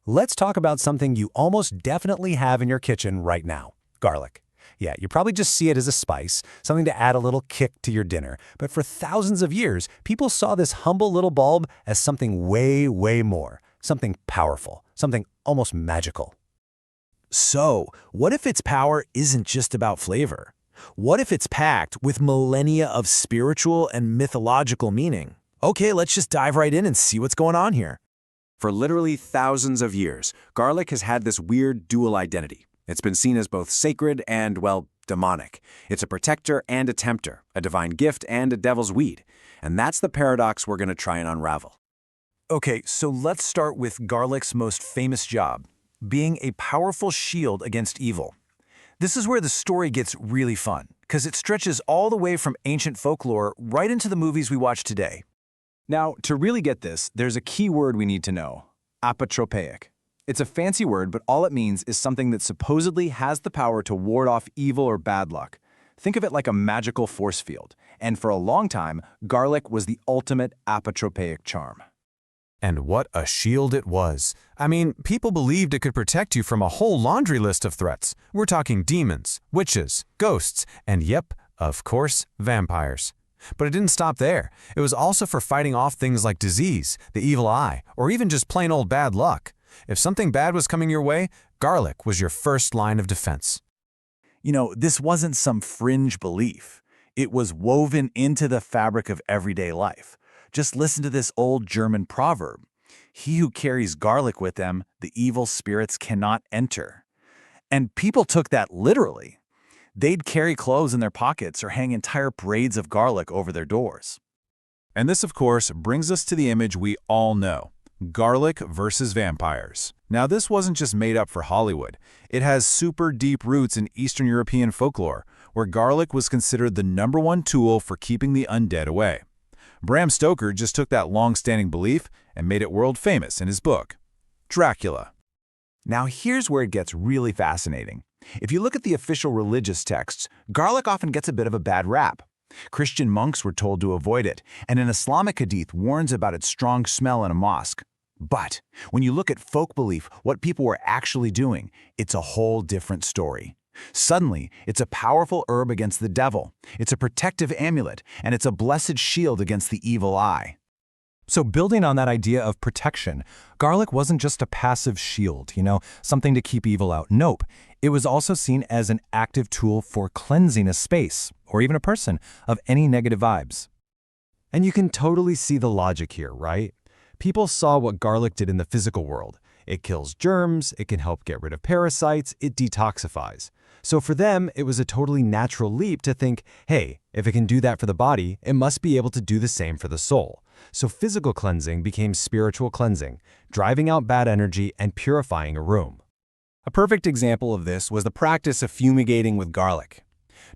Let's talk about something you almost definitely have in your kitchen right now: garlic. Yeah, you probably just see it as a spice, something to add a little kick to your dinner. But for thousands of years, people saw this humble little bulb as something way, way more. Something powerful, something almost magical. So, what if its power isn't just about flavor? What if it's packed with millennia of spiritual and mythological meaning? Okay, let's just dive right in and see what's going on here. For literally thousands of years, garlic has had this weird dual identity. It's been seen as both sacred and, well, demonic. It's a protector and a tempter, a divine gift and a devil's weed. And that's the paradox we're going to try and unravel. Okay, so let's start with garlic's most famous job, being a powerful shield against evil. This is where the story gets really fun, because it stretches all the way from ancient folklore right into the movies we watch today. Now, to really get this, there's a key word we need to know: apotropaic. It's a fancy word, but all it means is something that supposedly has the power to ward off evil or bad luck. Think of it like a magical force field, and for a long time, garlic was the ultimate apotropaic charm. And what a shield it was. I mean, people believed it could protect you from a whole laundry list of threats. We're talking demons, witches, ghosts, and yep, of course, vampires. But it didn't stop there. It was also for fighting off things like disease, the evil eye, or even just plain old bad luck. If something bad was coming your way, garlic was your first line of defense. You know, this wasn't some fringe belief. It was woven into the fabric of everyday life. Just listen to this old German proverb: "He who carries garlic with them, the evil spirits cannot enter." And people took that literally. They'd carry clothes in their pockets or hang entire braids of garlic over their doors. And this, of course, brings us to the image we all know: garlic versus vampires. Now, this wasn't just made up for Hollywood. It has super deep roots in Eastern European folklore, where garlic was considered the #1 tool for keeping the undead away. Bram Stoker just took that long-standing belief and made it world famous in his book, Dracula. Now here's where it gets really fascinating. If you look at the official religious texts, garlic often gets a bit of a bad rap. Christian monks were told to avoid it, and an Islamic hadith warns about its strong smell in a mosque. But when you look at folk belief, what people were actually doing, it's a whole different story. Suddenly, it's a powerful herb against the devil, it's a protective amulet, and it's a blessed shield against the evil eye. So building on that idea of protection, garlic wasn't just a passive shield, something to keep evil out. Nope. It was also seen as an active tool for cleansing a space, or even a person, of any negative vibes. And you can totally see the logic here, right? People saw what garlic did in the physical world. It kills germs, it can help get rid of parasites, it detoxifies. So for them, it was a totally natural leap to think, hey, if it can do that for the body, it must be able to do the same for the soul. So physical cleansing became spiritual cleansing, driving out bad energy and purifying a room. A perfect example of this was the practice of fumigating with garlic.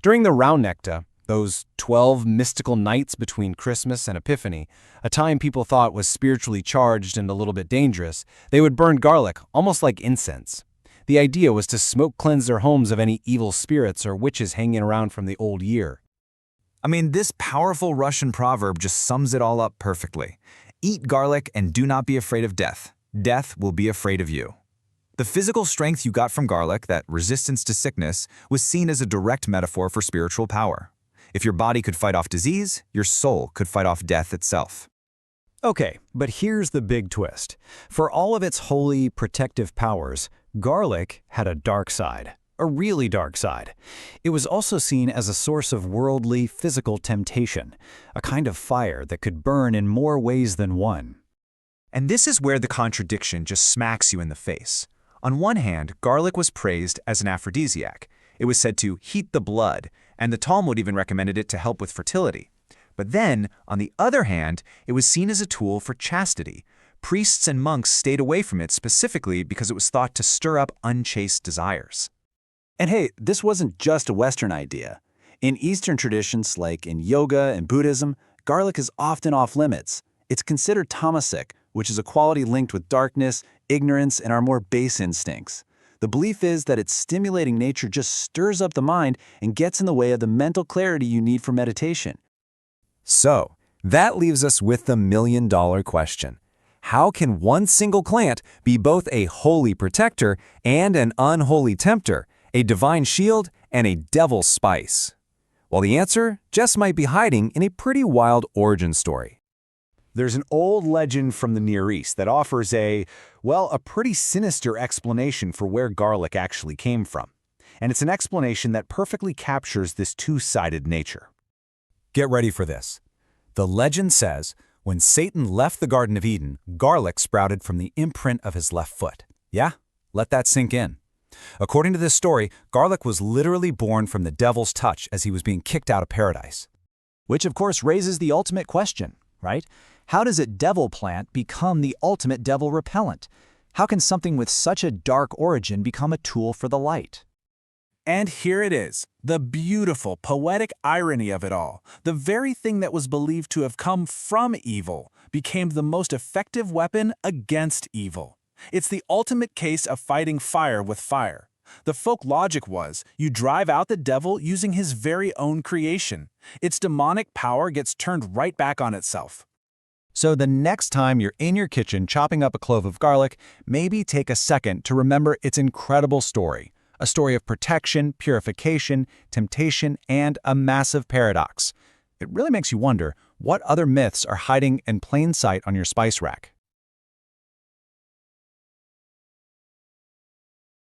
During the Rauhnächte, those 12 mystical nights between Christmas and Epiphany, a time people thought was spiritually charged and a little bit dangerous, they would burn garlic, almost like incense. The idea was to smoke cleanse their homes of any evil spirits or witches hanging around from the old year. I mean, this powerful Russian proverb just sums it all up perfectly. Eat garlic and do not be afraid of death. Death will be afraid of you. The physical strength you got from garlic, that resistance to sickness, was seen as a direct metaphor for spiritual power. If your body could fight off disease, your soul could fight off death itself. Okay, but here's the big twist. For all of its holy, protective powers, garlic had a dark side, a really dark side. It was also seen as a source of worldly, physical temptation, a kind of fire that could burn in more ways than one. And this is where the contradiction just smacks you in the face. On one hand, garlic was praised as an aphrodisiac. It was said to heat the blood, and the Talmud even recommended it to help with fertility. But then, on the other hand, it was seen as a tool for chastity. Priests and monks stayed away from it specifically because it was thought to stir up unchaste desires. And hey, this wasn't just a Western idea. In Eastern traditions, like in yoga and Buddhism, garlic is often off limits. It's considered tamasic, which is a quality linked with darkness, ignorance, and our more base instincts. The belief is that its stimulating nature just stirs up the mind and gets in the way of the mental clarity you need for meditation. So, that leaves us with the million-dollar question. How can one single plant be both a holy protector and an unholy tempter, a divine shield and a devil's spice? Well, the answer just might be hiding in a pretty wild origin story. There's an old legend from the Near East that offers a pretty sinister explanation for where garlic actually came from. And it's an explanation that perfectly captures this two-sided nature. Get ready for this. The legend says, when Satan left the Garden of Eden, garlic sprouted from the imprint of his left foot. Yeah? Let that sink in. According to this story, garlic was literally born from the devil's touch as he was being kicked out of paradise. Which of course raises the ultimate question, right? How does a devil plant become the ultimate devil repellent? How can something with such a dark origin become a tool for the light? And here it is, the beautiful, poetic irony of it all. The very thing that was believed to have come from evil became the most effective weapon against evil. It's the ultimate case of fighting fire with fire. The folk logic was, you drive out the devil using his very own creation. Its demonic power gets turned right back on itself. So the next time you're in your kitchen chopping up a clove of garlic, maybe take a second to remember its incredible story. A story of protection, purification, temptation, and a massive paradox. It really makes you wonder what other myths are hiding in plain sight on your spice rack.